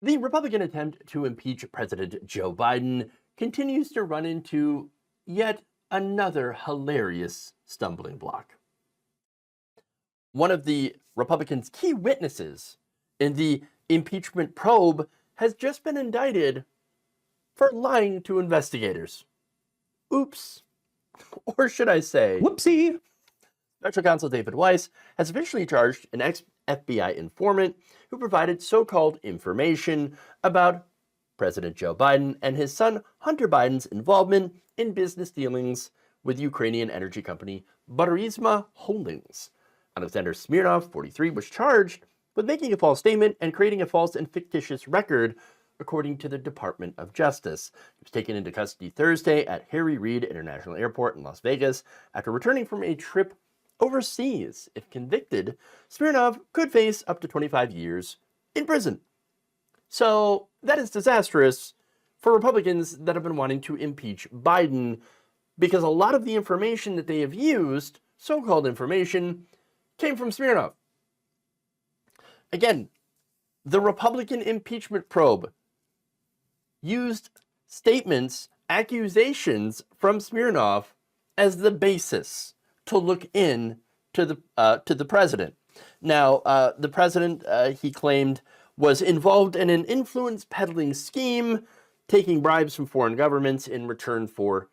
The Republican attempt to impeach President Joe Biden continues to run into yet another hilarious stumbling block. One of the Republicans' key witnesses in the impeachment probe has just been indicted for lying to investigators. Oops. Or should I say, whoopsie. Special Counsel David Weiss has officially charged an ex-FBI informant who provided so-called information about President Joe Biden and his son Hunter Biden's involvement in business dealings with Ukrainian energy company Burisma Holdings. Alexander Smirnov, 43, was charged with making a false statement and creating a false and fictitious record, according to the Department of Justice. He was taken into custody Thursday at Harry Reid International Airport in Las Vegas after returning from a trip overseas. If convicted, Smirnov could face up to 25 years in prison. So that is disastrous for Republicans that have been wanting to impeach Biden, because a lot of the information that they have used, so-called information, came from Smirnov. Again, the Republican impeachment probe used statements, accusations from Smirnov as the basis to look in to the president. Now, the president, he claimed, was involved in an influence peddling scheme, taking bribes from foreign governments in return for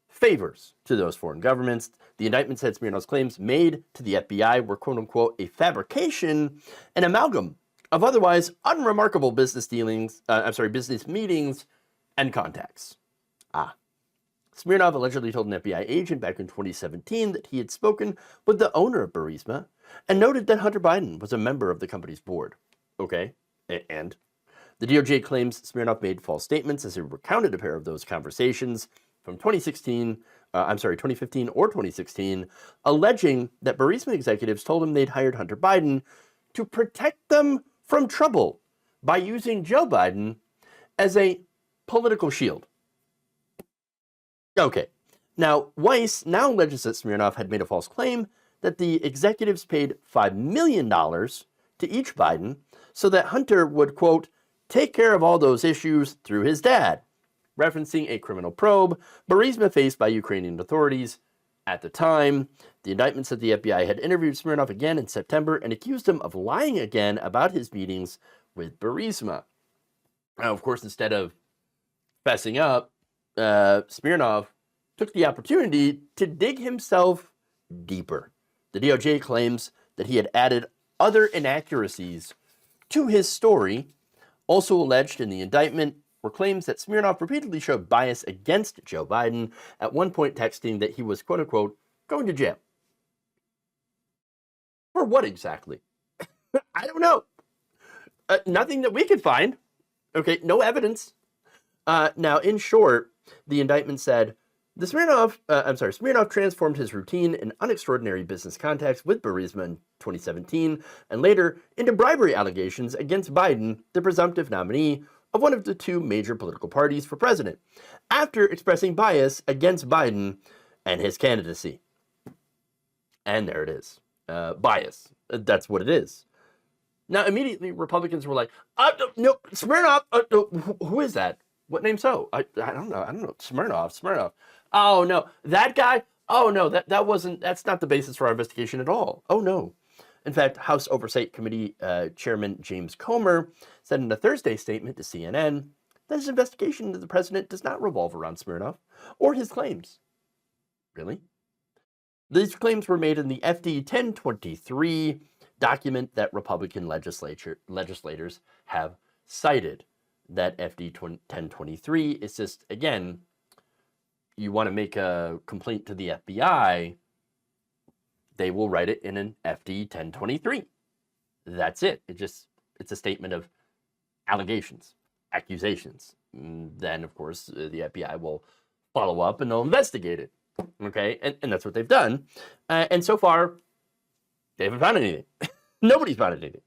favors to those foreign governments. The indictment said Smirnov's claims made to the FBI were, quote unquote, a fabrication, an amalgam of otherwise unremarkable business dealings, business meetings and contacts. Smirnov allegedly told an FBI agent back in 2017 that he had spoken with the owner of Burisma and noted that Hunter Biden was a member of the company's board. Okay, and the DOJ claims Smirnov made false statements as he recounted a pair of those conversations from 2015 or 2016, alleging that Burisma executives told him they'd hired Hunter Biden to protect them from trouble by using Joe Biden as a political shield. Okay, now Weiss now alleges that Smirnov had made a false claim that the executives paid $5 million to each Biden so that Hunter would, quote, take care of all those issues through his dad, referencing a criminal probe Burisma faced by Ukrainian authorities at the time. The indictment said the FBI had interviewed Smirnov again in September and accused him of lying again about his meetings with Burisma. Now, of course, instead of fessing up, Smirnov took the opportunity to dig himself deeper. The DOJ claims that he had added other inaccuracies to his story. Also alleged in the indictment were claims that Smirnov repeatedly showed bias against Joe Biden, at one point texting that he was, quote unquote, going to jail. For what exactly? I don't know. Nothing that we could find. Okay, no evidence. Now, in short, the indictment said, Smirnov transformed his routine and unextraordinary business contacts with Burisma in 2017 and later into bribery allegations against Biden, the presumptive nominee of one of the two major political parties for president, after expressing bias against Biden and his candidacy. And there it is. Bias. That's what it is. Now, immediately, Republicans were like, no, Smirnov, who is that? What name so? I don't know. Smirnov. Oh, no. That guy? Oh, no, that's not the basis for our investigation at all. Oh, no. In fact, House Oversight Committee Chairman James Comer said in a Thursday statement to CNN that his investigation into the president does not revolve around Smirnov or his claims. Really? These claims were made in the FD 1023 document that Republican legislators have cited. That FD 1023 is just, again, you want to make a complaint to the FBI, they will write it in an FD 1023. That's it. It's a statement of allegations, accusations. Then, of course, the FBI will follow up and they'll investigate it. Okay, and that's what they've done. And so far, they haven't found anything. Nobody's found anything.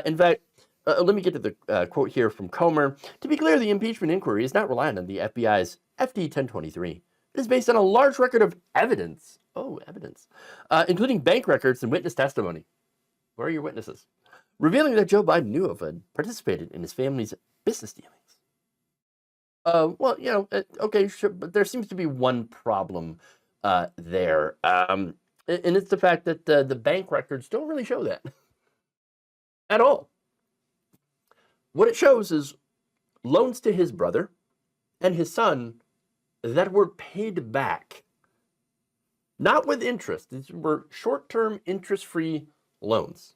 In fact, let me get to the quote here from Comer. To be clear, the impeachment inquiry is not reliant on the FBI's FD 1023. It is based on a large record of evidence. Oh, evidence. Including bank records and witness testimony. Where are your witnesses? revealing that Joe Biden knew of and participated in his family's business dealings. Well, okay, sure, but there seems to be one problem there, and it's the fact that the bank records don't really show that at all. What it shows is loans to his brother and his son that were paid back, not with interest. These were short-term, interest-free loans.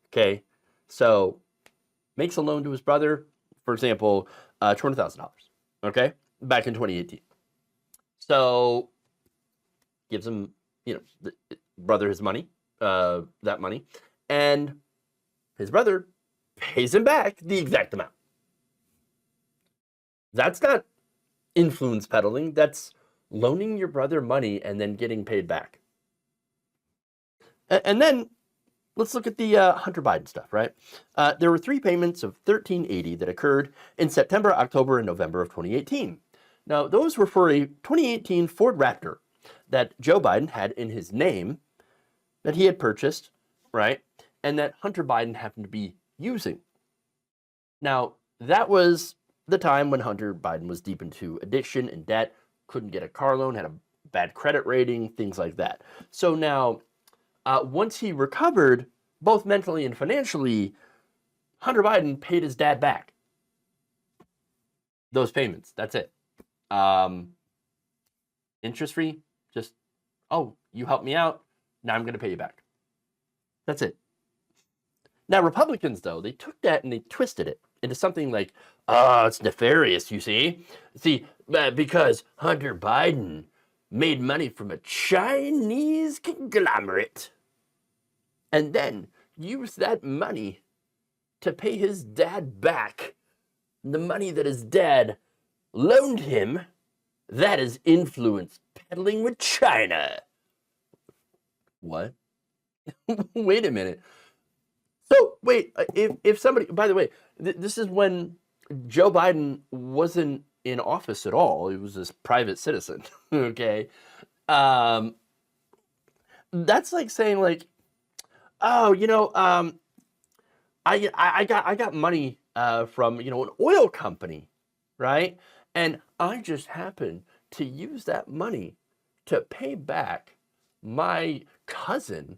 Okay, so makes a loan to his brother, for example, $200,000. Okay, back in 2018. So gives him, the brother his money, that money, and his brother pays him back the exact amount. That's not influence peddling. That's loaning your brother money and then getting paid back. And then let's look at the Hunter Biden stuff, right? There were 3 payments of $1,380 that occurred in September, October, and November of 2018. Now, those were for a 2018 Ford Raptor that Joe Biden had in his name that he had purchased, right? And that Hunter Biden happened to be using. Now, that was the time when Hunter Biden was deep into addiction and debt, couldn't get a car loan, had a bad credit rating, things like that. So now, once he recovered, both mentally and financially, Hunter Biden paid his dad back those payments. That's it. Interest-free, just, oh, you helped me out, now I'm going to pay you back. That's it. Now, Republicans, though, they took that and they twisted it into something like, oh, it's nefarious, you see. See, because Hunter Biden made money from a Chinese conglomerate and then used that money to pay his dad back the money that his dad loaned him. That is influence peddling with China. What? Wait a minute. So, wait, if somebody, by the way, this is when Joe Biden wasn't in office at all. He was this private citizen, okay? That's like saying, like, oh, I got money from, an oil company, right? And I just happened to use that money to pay back my cousin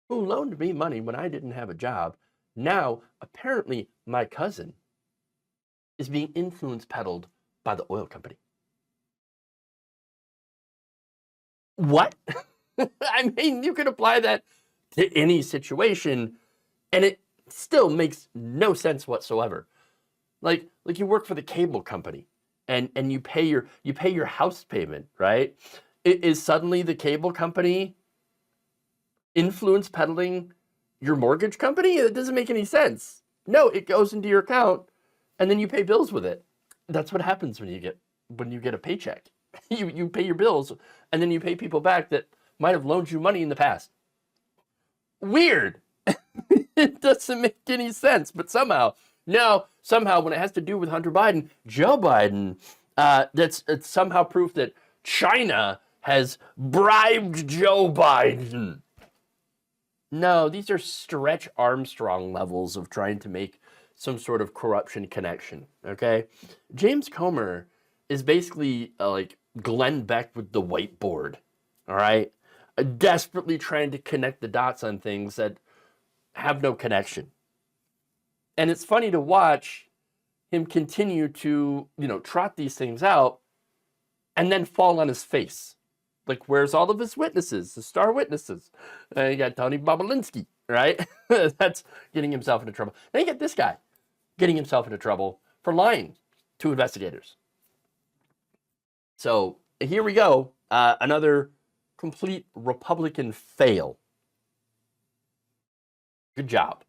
who loaned me money when I didn't have a job. Now, apparently, my cousin is being influence peddled by the oil company. What? I mean, you could apply that to any situation, and it still makes no sense whatsoever. Like you work for the cable company, and you pay your house payment, right? Is suddenly the cable company influence peddling your mortgage company? It doesn't make any sense. No, it goes into your account, and then you pay bills with it. That's what happens when you get a paycheck. You pay your bills, and then you pay people back that might have loaned you money in the past. Weird. It doesn't make any sense, but somehow when it has to do with Hunter Biden, Joe Biden, it's somehow proof that China has bribed Joe Biden. No, these are Stretch Armstrong levels of trying to make some sort of corruption connection, okay? James Comer is basically like Glenn Beck with the whiteboard, all right? Desperately trying to connect the dots on things that have no connection. And it's funny to watch him continue to, trot these things out and then fall on his face. Like, where's all of his witnesses, the star witnesses? You got Tony Bobulinski, right? That's getting himself into trouble. Then you get this guy getting himself into trouble for lying to investigators. So here we go. Another complete Republican fail. Good job.